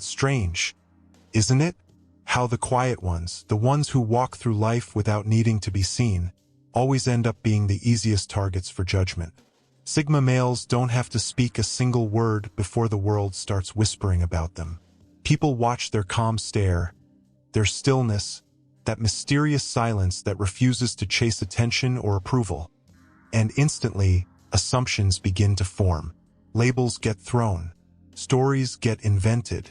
It's strange, isn't it? How the quiet ones, the ones who walk through life without needing to be seen, always end up being the easiest targets for judgment. Sigma males don't have to speak a single word before the world starts whispering about them. People watch their calm stare, their stillness, that mysterious silence that refuses to chase attention or approval. And instantly, assumptions begin to form. Labels get thrown. Stories get invented.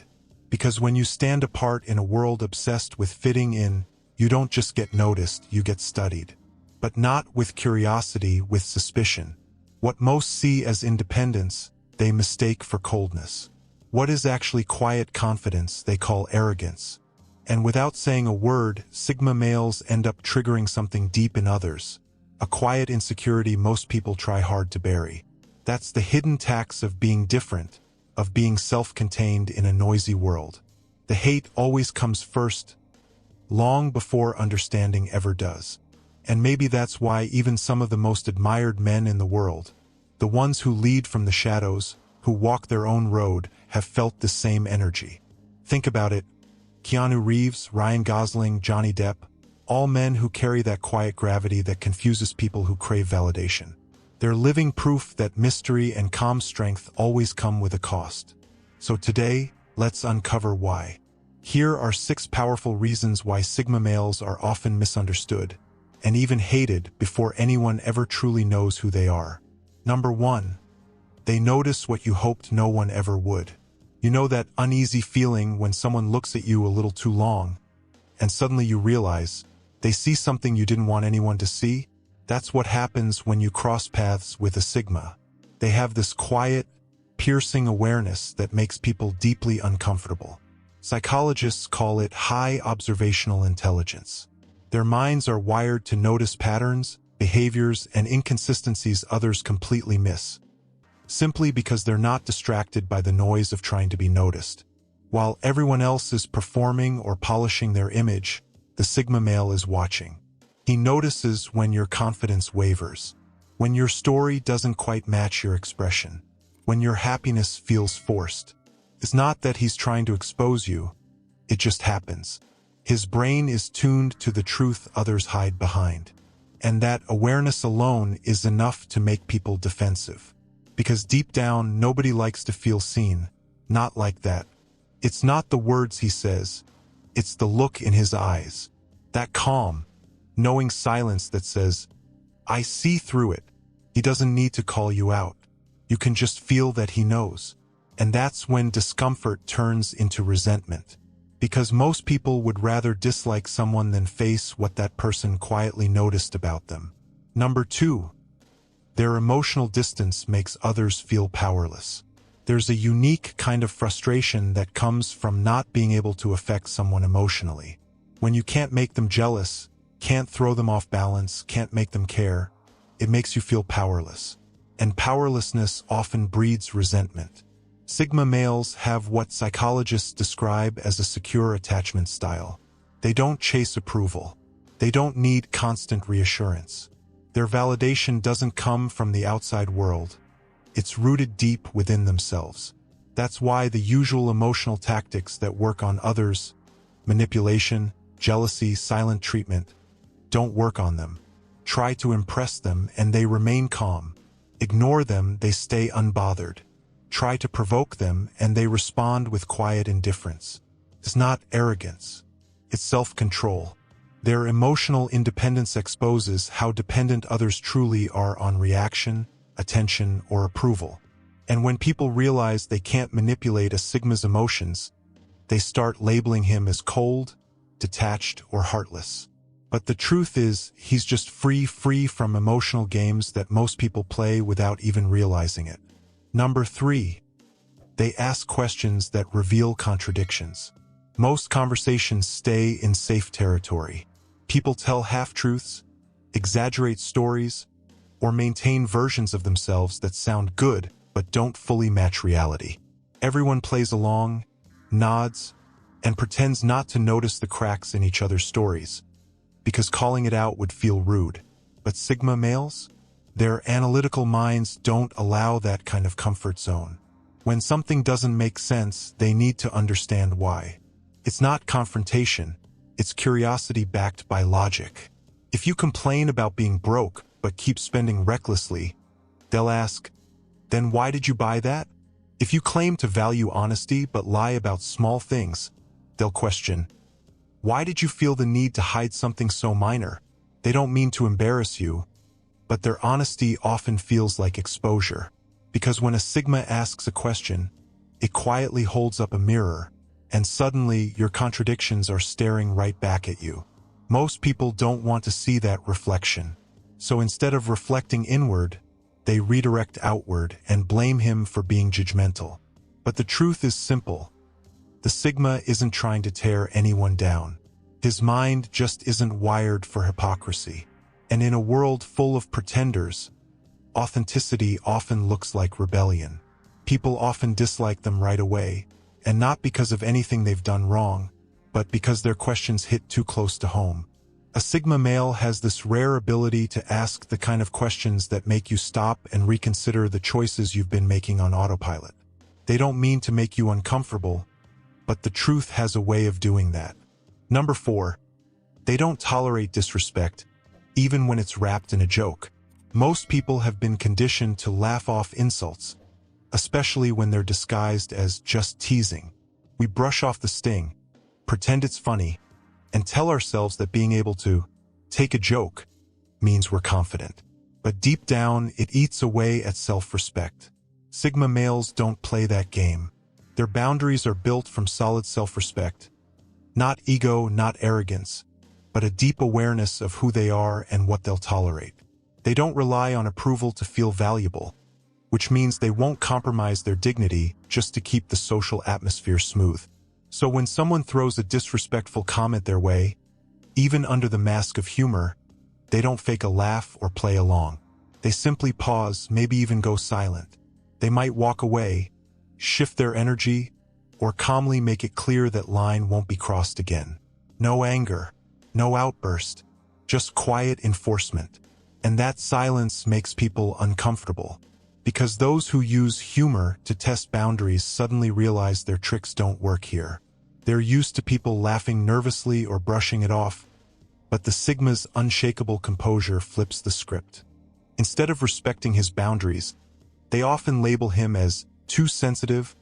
Because when you stand apart in a world obsessed with fitting in, you don't just get noticed, you get studied. But not with curiosity, with suspicion. What most see as independence, they mistake for coldness. What is actually quiet confidence, they call arrogance. And without saying a word, Sigma males end up triggering something deep in others. A quiet insecurity most people try hard to bury. That's the hidden tax of being different, of being self-contained in a noisy world. The hate always comes first, long before understanding ever does. And maybe that's why even some of the most admired men in the world, the ones who lead from the shadows, who walk their own road, have felt the same energy. Think about it. Keanu Reeves, Ryan Gosling, Johnny Depp, all men who carry that quiet gravity that confuses people who crave validation. They're living proof that mystery and calm strength always come with a cost. So today, let's uncover why. Here are 6 powerful reasons why Sigma males are often misunderstood, and even hated before anyone ever truly knows who they are. Number 1. They notice what you hoped no one ever would. You know that uneasy feeling when someone looks at you a little too long, and suddenly you realize they see something you didn't want anyone to see? That's what happens when you cross paths with a Sigma. They have this quiet, piercing awareness that makes people deeply uncomfortable. Psychologists call it high observational intelligence. Their minds are wired to notice patterns, behaviors, and inconsistencies others completely miss, simply because they're not distracted by the noise of trying to be noticed. While everyone else is performing or polishing their image, the Sigma male is watching. He notices when your confidence wavers, when your story doesn't quite match your expression, when your happiness feels forced. It's not that he's trying to expose you, it just happens. His brain is tuned to the truth others hide behind. And that awareness alone is enough to make people defensive. Because deep down, nobody likes to feel seen. Not like that. It's not the words he says, it's the look in his eyes. That calm, knowing silence that says, I see through it. He doesn't need to call you out. You can just feel that he knows. And that's when discomfort turns into resentment. Because most people would rather dislike someone than face what that person quietly noticed about them. Number 2. Their emotional distance makes others feel powerless. There's a unique kind of frustration that comes from not being able to affect someone emotionally. When you can't make them jealous, can't throw them off balance, can't make them care, it makes you feel powerless. And powerlessness often breeds resentment. Sigma males have what psychologists describe as a secure attachment style. They don't chase approval. They don't need constant reassurance. Their validation doesn't come from the outside world. It's rooted deep within themselves. That's why the usual emotional tactics that work on others, manipulation, jealousy, silent treatment, don't work on them. Try to impress them and they remain calm. Ignore them, they stay unbothered. Try to provoke them and they respond with quiet indifference. It's not arrogance. It's self-control. Their emotional independence exposes how dependent others truly are on reaction, attention, or approval. And when people realize they can't manipulate a Sigma's emotions, they start labeling him as cold, detached, or heartless. But the truth is, he's just free from emotional games that most people play without even realizing it. Number 3. They ask questions that reveal contradictions. Most conversations stay in safe territory. People tell half-truths, exaggerate stories, or maintain versions of themselves that sound good but don't fully match reality. Everyone plays along, nods, and pretends not to notice the cracks in each other's stories, because calling it out would feel rude. But Sigma males? Their analytical minds don't allow that kind of comfort zone. When something doesn't make sense, they need to understand why. It's not confrontation, it's curiosity backed by logic. If you complain about being broke but keep spending recklessly, they'll ask, then why did you buy that? If you claim to value honesty but lie about small things, they'll question, why did you feel the need to hide something so minor? They don't mean to embarrass you, but their honesty often feels like exposure. Because when a Sigma asks a question, it quietly holds up a mirror, and suddenly your contradictions are staring right back at you. Most people don't want to see that reflection. So instead of reflecting inward, they redirect outward and blame him for being judgmental. But the truth is simple. The Sigma isn't trying to tear anyone down. His mind just isn't wired for hypocrisy. And in a world full of pretenders, authenticity often looks like rebellion. People often dislike them right away, and not because of anything they've done wrong, but because their questions hit too close to home. A Sigma male has this rare ability to ask the kind of questions that make you stop and reconsider the choices you've been making on autopilot. They don't mean to make you uncomfortable, but the truth has a way of doing that. Number 4. They don't tolerate disrespect, even when it's wrapped in a joke. Most people have been conditioned to laugh off insults, especially when they're disguised as just teasing. We brush off the sting, pretend it's funny, and tell ourselves that being able to take a joke means we're confident. But deep down, it eats away at self-respect. Sigma males don't play that game. Their boundaries are built from solid self-respect. Not ego, not arrogance, but a deep awareness of who they are and what they'll tolerate. They don't rely on approval to feel valuable, which means they won't compromise their dignity just to keep the social atmosphere smooth. So when someone throws a disrespectful comment their way, even under the mask of humor, they don't fake a laugh or play along. They simply pause, maybe even go silent. They might walk away, shift their energy, or calmly make it clear that line won't be crossed again. No anger, no outburst, just quiet enforcement. And that silence makes people uncomfortable, because those who use humor to test boundaries suddenly realize their tricks don't work here. They're used to people laughing nervously or brushing it off, but the Sigma's unshakable composure flips the script. Instead of respecting his boundaries, they often label him as too sensitive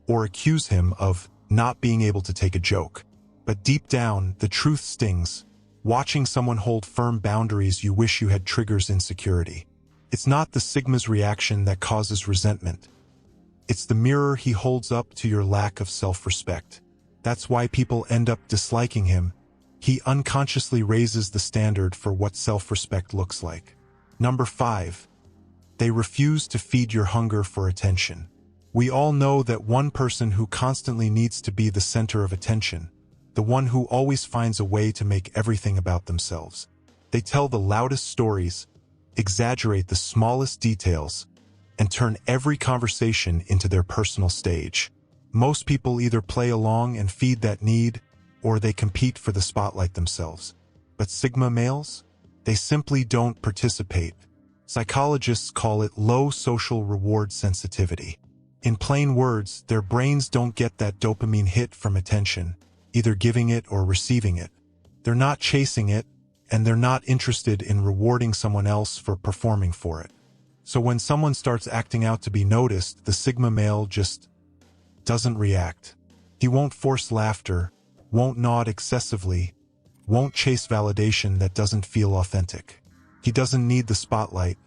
or accuse him of not being able to take a joke. But deep down, the truth stings. Watching someone hold firm boundaries, you wish you had triggers insecurity. It's not the Sigma's reaction that causes resentment. It's the mirror he holds up to your lack of self-respect. That's why people end up disliking him. He unconsciously raises the standard for what self-respect looks like. Number 5. They refuse to feed your hunger for attention. We all know that one person who constantly needs to be the center of attention, the one who always finds a way to make everything about themselves. They tell the loudest stories, exaggerate the smallest details, and turn every conversation into their personal stage. Most people either play along and feed that need, or they compete for the spotlight themselves. But Sigma males? They simply don't participate. Psychologists call it low social reward sensitivity. In plain words, their brains don't get that dopamine hit from attention, either giving it or receiving it. They're not chasing it, and they're not interested in rewarding someone else for performing for it. So when someone starts acting out to be noticed, the Sigma male just doesn't react. He won't force laughter, won't nod excessively, won't chase validation that doesn't feel authentic. He doesn't need the spotlight,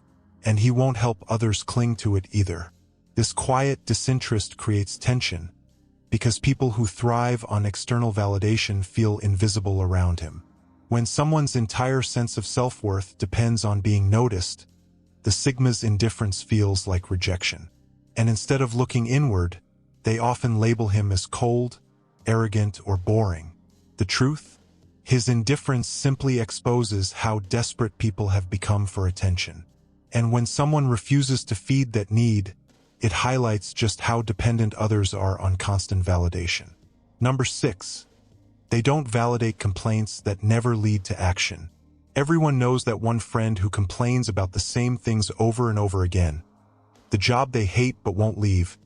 and he won't help others cling to it either. This quiet disinterest creates tension, because people who thrive on external validation feel invisible around him. When someone's entire sense of self-worth depends on being noticed, the Sigma's indifference feels like rejection. And instead of looking inward, they often label him as cold, arrogant, or boring. The truth? His indifference simply exposes how desperate people have become for attention. And when someone refuses to feed that need, it highlights just how dependent others are on constant validation. Number 6. They don't validate complaints that never lead to action. Everyone knows that one friend who complains about the same things over and over again. The job they hate but won't leave,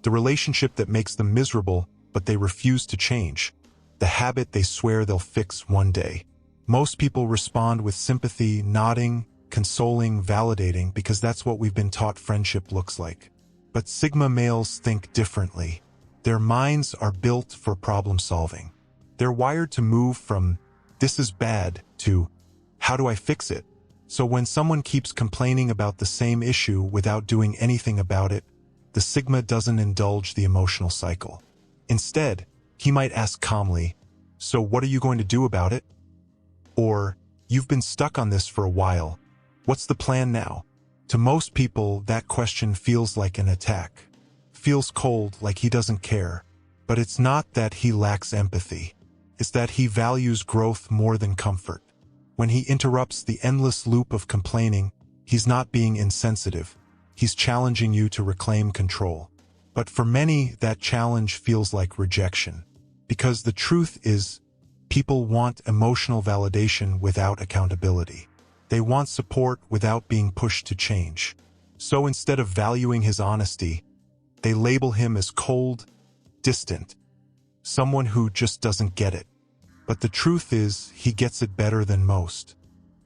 the relationship that makes them miserable, but they refuse to change, the habit they swear they'll fix one day. Most people respond with sympathy, nodding, consoling, validating, because that's what we've been taught friendship looks like. But Sigma males think differently. Their minds are built for problem solving. They're wired to move from, "this is bad," to, "how do I fix it?" So when someone keeps complaining about the same issue without doing anything about it, the Sigma doesn't indulge the emotional cycle. Instead, he might ask calmly, "So what are you going to do about it?" Or, "You've been stuck on this for a while. What's the plan now?" To most people, that question feels like an attack. Feels cold, like he doesn't care. But it's not that he lacks empathy. It's that he values growth more than comfort. When he interrupts the endless loop of complaining, he's not being insensitive. He's challenging you to reclaim control. But for many, that challenge feels like rejection. Because the truth is, people want emotional validation without accountability. They want support without being pushed to change. So instead of valuing his honesty, they label him as cold, distant, someone who just doesn't get it. But the truth is, he gets it better than most.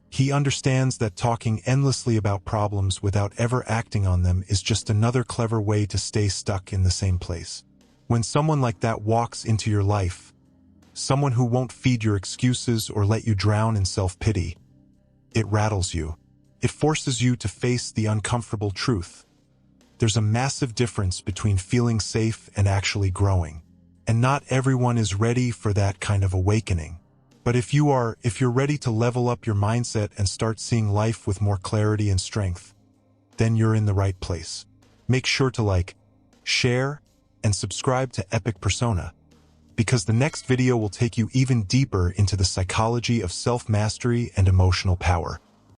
He understands that talking endlessly about problems without ever acting on them is just another clever way to stay stuck in the same place. When someone like that walks into your life, someone who won't feed your excuses or let you drown in self-pity, it rattles you. It forces you to face the uncomfortable truth. There's a massive difference between feeling safe and actually growing. And not everyone is ready for that kind of awakening. But if you're ready to level up your mindset and start seeing life with more clarity and strength, then you're in the right place. Make sure to like, share, and subscribe to Epic Persona, because the next video will take you even deeper into the psychology of self-mastery and emotional power.